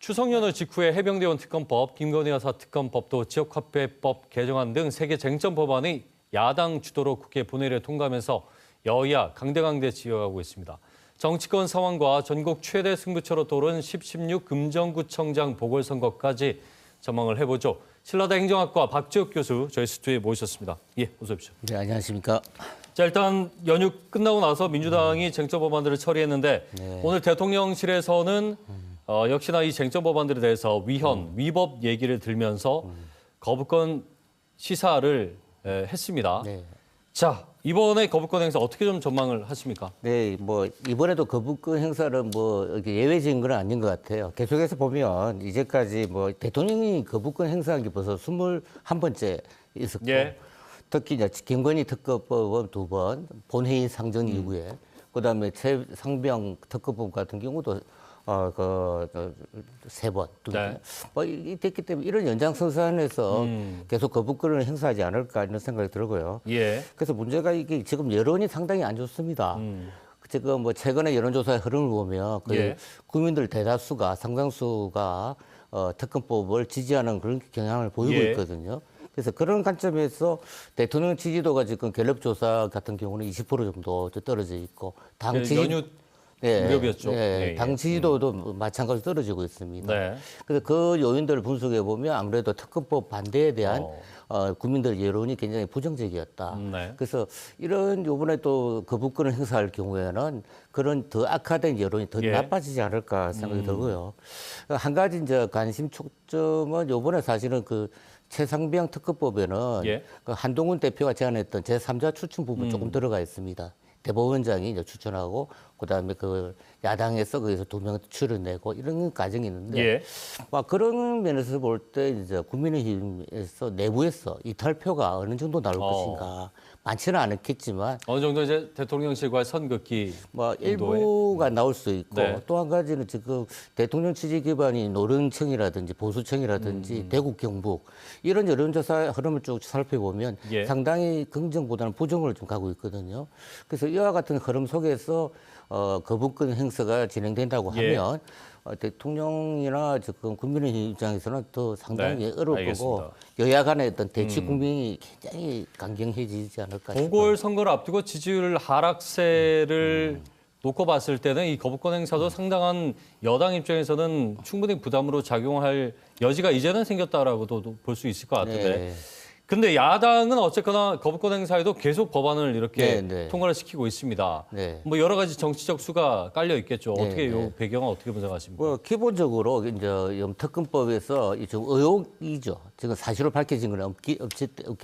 추석 연휴 직후에 해병대원 특검법, 김건희 여사 특검법도 지역화폐법 개정안 등 세 개 쟁점 법안이 야당 주도로 국회 본회의를 통과하면서 여야 강대강대 지어가고 있습니다. 정치권 상황과 전국 최대 승부처로 떠오른 10.16 금정구청장 보궐선거까지 전망을 해보죠. 신라대 행정학과 박지욱 교수 저희 스튜디오에 모셨습니다. 예, 어서 오십시오. 네, 안녕하십니까. 자, 일단 연휴 끝나고 나서 민주당이 쟁점 법안들을 처리했는데 오늘 대통령실에서는 역시나 이 쟁점 법안들에 대해서 위헌, 위법 얘기를 들면서 거부권 시사를 했습니다. 네. 자, 이번에 거부권 행사 어떻게 좀 전망을 하십니까? 네, 뭐 이번에도 거부권 행사는 뭐 이렇게 예외적인 건 아닌 것 같아요. 계속해서 보면 이제까지 뭐 대통령이 거부권 행사한 게 벌써 21번째 있었고, 예. 특히 이제 김건희 특검법은 2번, 본회의 상정 이후에, 그다음에 최상병 특검법 같은 경우도 3번, 네. 뭐 됐기 때문에 이런 연장선상에서 계속 거부권을 행사하지 않을까 이런 생각이 들고요. 예. 그래서 문제가 이게 지금 여론이 상당히 안 좋습니다. 지금 뭐 최근에 여론조사의 흐름을 보면 예. 국민들 대다수가 상당수가 특검법을 지지하는 그런 경향을 보이고 예. 있거든요. 그래서 그런 관점에서 대통령 지지도가 지금 갤럽조사 같은 경우는 20% 정도 떨어져 있고 당 지지 연휴 무렵이었죠. 예, 예. 당 지지도도 마찬가지로 떨어지고 있습니다. 네. 그래서 그 요인들을 분석해 보면 아무래도 특검법 반대에 대한 국민들 여론이 굉장히 부정적이었다. 네. 그래서 이런 요번에 또 거부권을 행사할 경우에는 그런 더 악화된 여론이 더 예. 나빠지지 않을까 생각이 들고요. 한 가지 이제 관심 초점은 요번에 사실은 그 최상병 특검법에는 예. 그 한동훈 대표가 제안했던 제3자 추천 부분 조금 들어가 있습니다. 대법원장이 이제 추천하고 그다음에 그 야당에서 거기서 2명 추려내고 이런 과정이 있는데 예. 막 그런 면에서 볼 때 이제 국민의힘에서 내부에서 이탈표가 어느 정도 나올 것인가 많지는 않겠지만 어느 정도 이제 대통령실과의 선긋기 뭐 정도의? 일부가 나올 수 있고 네. 또 한 가지는 지금 대통령 지지 기반이 노릉청이라든지 보수청이라든지 대구 경북 이런 여론조사 흐름을 쭉 살펴보면 예. 상당히 긍정보다는 부정을 좀 가고 있거든요. 그래서 이와 같은 흐름 속에서 거부권 행사가 진행된다고 예. 하면 대통령이나 지금 국민의힘 입장에서는 또 상당히 네, 어려울 알겠습니다. 거고 여야 간의 어떤 대치 국면이 굉장히 강경해지지 않을까 싶어요. 보궐선거를 앞두고 지지율 하락세를 놓고 봤을 때는 이 거부권 행사도 상당한 여당 입장에서는 충분히 부담으로 작용할 여지가 이제는 생겼다라고도 볼 수 있을 것 같은데. 네. 근데 야당은 어쨌거나 거부권 행사에도 계속 법안을 이렇게 네, 네. 통과를 시키고 있습니다. 네. 뭐 여러 가지 정치적 수가 깔려 있겠죠. 네, 어떻게 네. 이 배경은 어떻게 분석하십니까? 뭐 기본적으로 이제 특검법에서 이 지금 의혹이죠. 지금 사실로 밝혀진 건 없기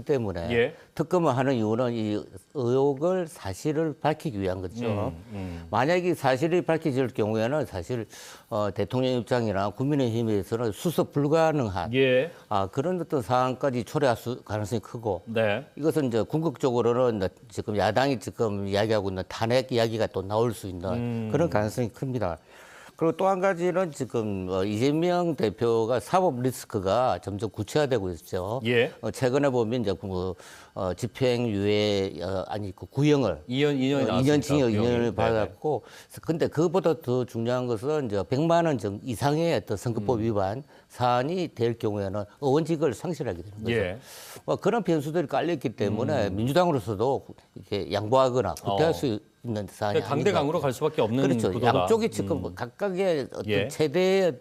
때문에 예. 특검을 하는 이유는 이 의혹을 사실을 밝히기 위한 거죠. 만약에 사실이 밝혀질 경우에는 사실 대통령 입장이나 국민의힘에서는 수습 불가능한 예. 그런 어떤 상황까지 초래할 가능성이 크고 네. 이것은 이제 궁극적으로는 지금 야당이 지금 이야기하고 있는 탄핵 이야기가 또 나올 수 있는 그런 가능성이 큽니다. 그리고 또 한 가지는 지금 이재명 대표가 사법 리스크가 점점 구체화되고 있죠. 예. 최근에 보면 이제 집행유예 그 구형을 2년이 2년 징역 나왔으니까, 2년을 네네. 받았고, 근데 그것보다 더 중요한 것은 이제 100만 원 이상의 어떤 선거법 위반 사안이 될 경우에는 의원직을 상실하게 되는 거죠. 예. 뭐 그런 변수들이 깔려있기 때문에 민주당으로서도 이렇게 양보하거나 구태할 수 있는 사안이 강대강으로 갈 수밖에 없는 그렇죠. 구도다. 양쪽이 지금 각각의 어떤 예. 최대의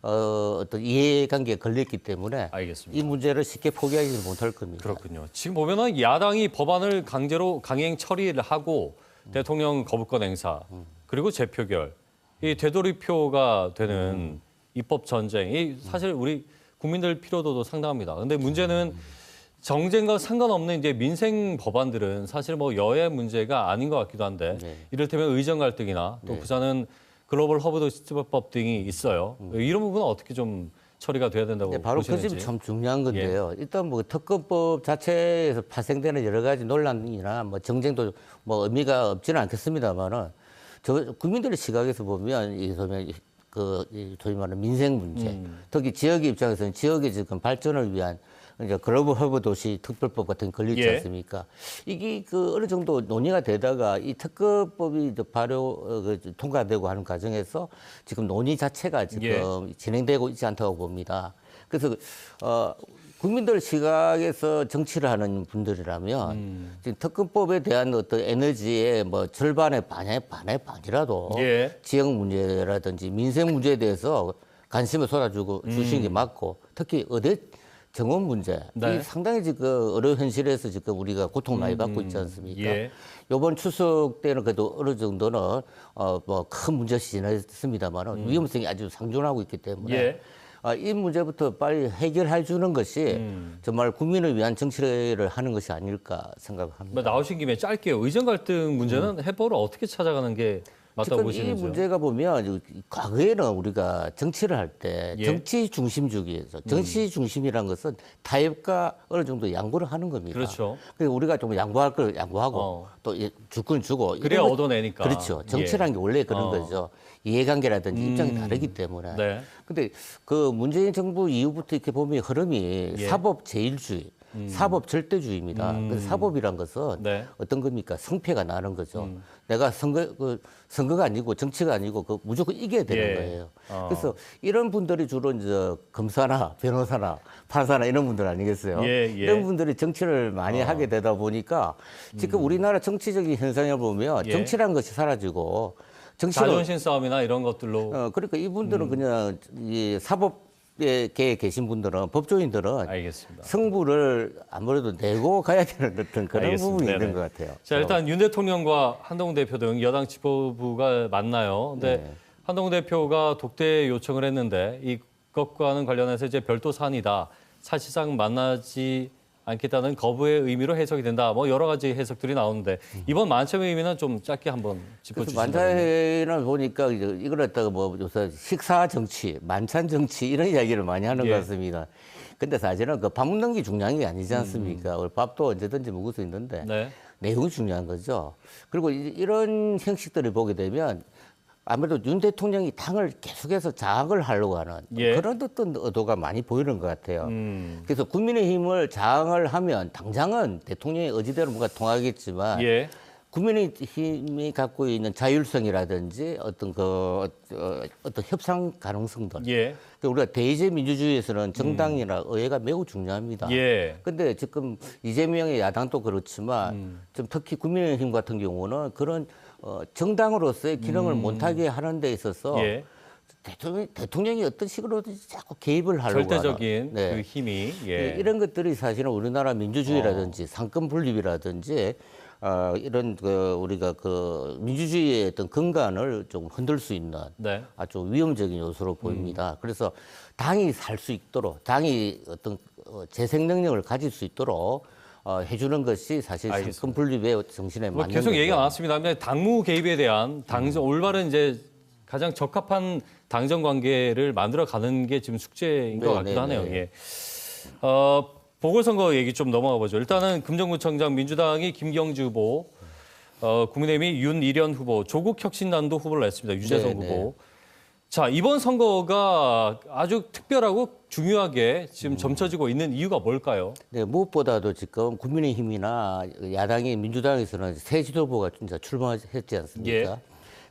어떤 이해관계에 걸렸기 때문에 알겠습니다. 이 문제를 쉽게 포기하지 못할 겁니다. 그렇군요. 지금 보면은 야당이 법안을 강제로 강행 처리를 하고 대통령 거부권 행사 그리고 재표결 이 되돌이표가 되는 입법 전쟁이 사실 우리 국민들 피로도도 상당합니다. 근데 문제는 정쟁과 상관없는 이제 민생 법안들은 사실 뭐 여야 문제가 아닌 것 같기도 한데 네. 이를테면 의정 갈등이나 또 부산은 글로벌 허브 도시법 등이 있어요. 이런 부분은 어떻게 좀 처리가 돼야 된다고 네, 바로 그 보시는지. 점이 참 중요한 건데요. 일단 뭐 특검법 자체에서 발생되는 여러 가지 논란이나 뭐 정쟁도 뭐 의미가 없지는 않겠습니다만은 국민들의 시각에서 보면 이 소위 말하는 민생 문제, 특히 지역의 입장에서는 지역의 지금 발전을 위한 이제 글로벌 허브 도시 특별법 같은 게 걸렸지 예. 않습니까? 이게 그 어느 정도 논의가 되다가 이 특검법이 이제 통과되고 하는 과정에서 지금 논의 자체가 지금 예. 진행되고 있지 않다고 봅니다. 그래서 국민들 시각에서 정치를 하는 분들이라면 지금 특검법에 대한 어떤 에너지의 뭐 절반의 반이라도 예. 지역 문제라든지 민생 문제에 대해서 관심을 쏟아주고 주시는 게 맞고 특히 의대 정원 문제 네. 이 상당히 지금 어려운 현실에서 지금 우리가 고통 많이 받고 있지 않습니까? 예. 이번 추석 때는 그래도 어느 정도는 뭐 큰 문제가 지났습니다만 위험성이 아주 상존하고 있기 때문에 예. 이 문제부터 빨리 해결해 주는 것이 정말 국민을 위한 정치를 하는 것이 아닐까 생각합니다. 뭐 나오신 김에 짧게요. 의정 갈등 문제는 해법을 어떻게 찾아가는 게 맞다고 지금 이 보시는지요? 문제가 보면 과거에는 우리가 정치를 할 때 예. 정치 중심주의에서 정치 중심이라는 것은 타협과 어느 정도 양보를 하는 겁니다. 그렇죠. 그래서 우리가 좀 양보할 걸 양보하고 어. 또 줄 건 주고 그래야 이런 것- 얻어내니까. 그렇죠. 정치라는 게 원래 그런 거죠. 이해관계라든지 입장이 다르기 때문에. 네. 근데 그 문재인 정부 이후부터 이렇게 보면 흐름이 예. 사법 제일주의, 사법 절대주의입니다. 그래서 사법이란 것은 네. 어떤 겁니까? 승패가 나는 거죠. 내가 선거가 아니고 정치가 아니고 그 무조건 이겨야 되는 예. 거예요. 그래서 이런 분들이 주로 이제 검사나 변호사나 판사나 이런 분들 아니겠어요? 예, 예. 이런 분들이 정치를 많이 하게 되다 보니까 지금 우리나라 정치적인 현상을 보면 예. 정치라는 것이 사라지고 정치가 자존심 싸움이나 이런 것들로 그러니까 이분들은 그냥 이 사법계에 계신 분들은 법조인들은 알겠습니다. 승부를 아무래도 내고 가야 되는 어떤 그런 알겠습니다. 부분이 네네. 있는 것 같아요. 자, 일단 윤 대통령과 한동훈 대표 등 여당 지도부가 만나요. 근데 네. 한동훈 대표가 독대 요청을 했는데 이것과는 관련해서 이제 별도 사안이다. 사실상 만나지 않겠다는 거부의 의미로 해석이 된다. 뭐 여러 가지 해석들이 나오는데 이번 만찬의 의미는 좀 짧게 한번 그래서 짚어주시면 만찬을 보니까 이걸 갖다가 뭐 요새 식사 정치, 만찬 정치 이런 이야기를 많이 하는 예. 것 같습니다. 근데 사실은 그 밥 먹는 게 중요한 게 아니지 않습니까? 우리 밥도 언제든지 먹을 수 있는데 네. 내용이 중요한 거죠. 그리고 이런 형식들을 보게 되면 아무래도 윤 대통령이 당을 계속해서 장악을 하려고 하는 예. 그런 어떤 의도가 많이 보이는 것 같아요. 그래서 국민의힘을 장악을 하면 당장은 대통령의 의지대로 뭔가 통하겠지만 예. 국민의힘이 갖고 있는 자율성이라든지 어떤 어떤 협상 가능성들. 예. 우리가 대의제 민주주의에서는 정당이나 의회가 매우 중요합니다. 예. 근데 지금 이재명의 야당도 그렇지만 좀 특히 국민의힘 같은 경우는 그런 정당으로서의 기능을 못하게 하는 데 있어서 예. 대통령이 어떤 식으로든 자꾸 개입을 하려고 절대적인 하는. 네. 그 힘이 예. 이런 것들이 사실은 우리나라 민주주의라든지 상권 분립이라든지 이런 우리가 민주주의의 어떤 근간을 좀 흔들 수 있는 네. 아주 위험적인 요소로 보입니다. 그래서 당이 살 수 있도록 당이 어떤 재생 능력을 가질 수 있도록 해주는 것이 사실 알겠습니다. 상권 분립의 정신에 뭐 맞는 계속 거죠. 얘기가 나왔습니다. 당무 개입에 대한 올바른 이제 가장 적합한 당정 관계를 만들어 가는 게 지금 숙제인 것 네, 같기도 네, 하네요. 네. 예. 보궐선거 얘기 좀 넘어가 보죠. 일단은 금정구청장 민주당이 김경주 후보, 국민의힘이 윤일현 후보, 조국혁신단도 후보를 냈습니다. 유재석 네, 후보. 자, 이번 선거가 아주 특별하고 중요하게 지금 점쳐지고 있는 이유가 뭘까요? 네, 무엇보다도 지금 국민의힘이나 야당이 민주당에서는 새 지도부가 진짜 출범했지 않습니까? 예.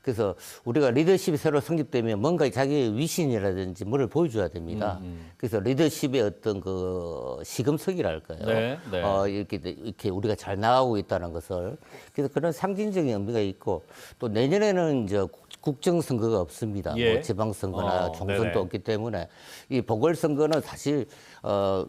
그래서 우리가 리더십이 새로 성립되면 뭔가 자기의 위신이라든지 뭐를 보여줘야 됩니다. 그래서 리더십의 어떤 그 시금석이랄까요? 네, 네. 이렇게 우리가 잘 나가고 있다는 것을 그래서 그런 상징적인 의미가 있고 또 내년에는 이제 국정선거가 없습니다. 예. 뭐 지방선거나 총선도 네네. 없기 때문에 이 보궐선거는 사실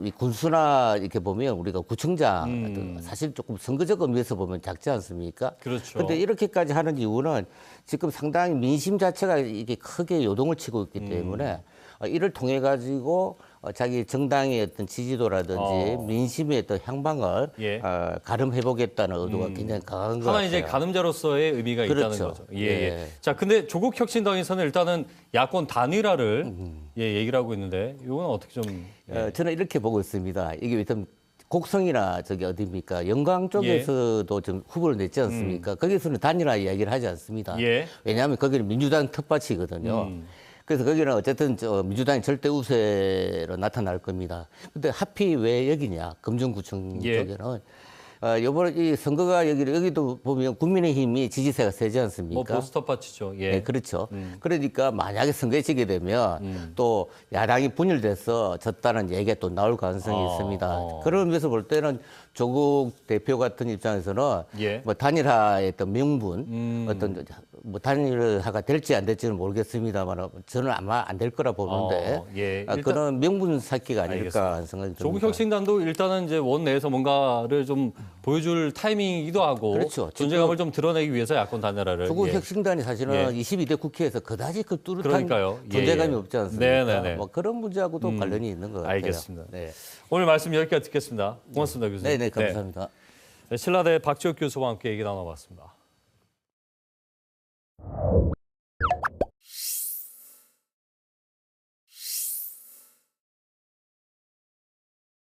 이 군수나 이렇게 보면 우리가 구청장 사실 조금 선거적 의미에서 보면 작지 않습니까? 그렇죠. 그런데 이렇게까지 하는 이유는 지금 상당히 민심 자체가 이게 크게 요동을 치고 있기 때문에 이를 통해 가지고 자기 정당의 어떤 지지도라든지 민심의 어떤 향방을 예. 가름해 보겠다는 의도가 굉장히 강한 것 하나 같아요. 이제 가늠자로서의 의미가 있다는 그렇죠. 거죠. 예, 예. 예. 자, 근데 조국 혁신당에서는 일단은 야권 단일화를 얘기를 하고 있는데 이건 어떻게 좀 저는 이렇게 보고 있습니다. 이게 좀 곡성이나 저기 어디입니까? 영광 쪽에서도 좀 후보를 냈지 않습니까? 거기서는 단일화 이야기를 하지 않습니다. 예. 왜냐하면 거기는 민주당 텃밭이거든요. 그래서 거기는 어쨌든 민주당이 절대 우세로 나타날 겁니다. 근데 하필 왜 여기냐? 금정구청 예. 쪽에는. 요번 이 선거가 여기도 보면 국민의힘이 지지세가 세지 않습니까? 뭐 보스터 파츠죠. 예. 네, 그렇죠. 그러니까 만약에 선거에 지게 되면 또 야당이 분열돼서 졌다는 얘기가 또 나올 가능성이 있습니다. 그런 의미에서 볼 때는 조국 대표 같은 입장에서는 예. 뭐 단일화의 어떤 명분, 어떤 뭐 단일화가 될지 안 될지는 모르겠습니다만 저는 아마 안 될 거라 보는데 예. 일단 그런 명분 쌓기가 아닐까 알겠습니다. 하는 생각이 듭니다. 조국 혁신단도 일단은 이제 원 내에서 뭔가를 좀 보여줄 타이밍이기도 하고 그렇죠. 존재감을 좀 드러내기 위해서 야권 단일화를 조국 예. 혁신단이 사실은 예. 22대 국회에서 그다지 그 뚜렷한 그러니까요. 예, 존재감이 예. 없지 않습니까? 네네네. 뭐 그런 문제하고도 관련이 있는 것 같아요. 알겠습니다. 네. 오늘 말씀 여기까지 듣겠습니다. 고맙습니다, 교수님. 네네 감사합니다. 네, 신라대 박지혁 교수와 함께 얘기 나눠봤습니다.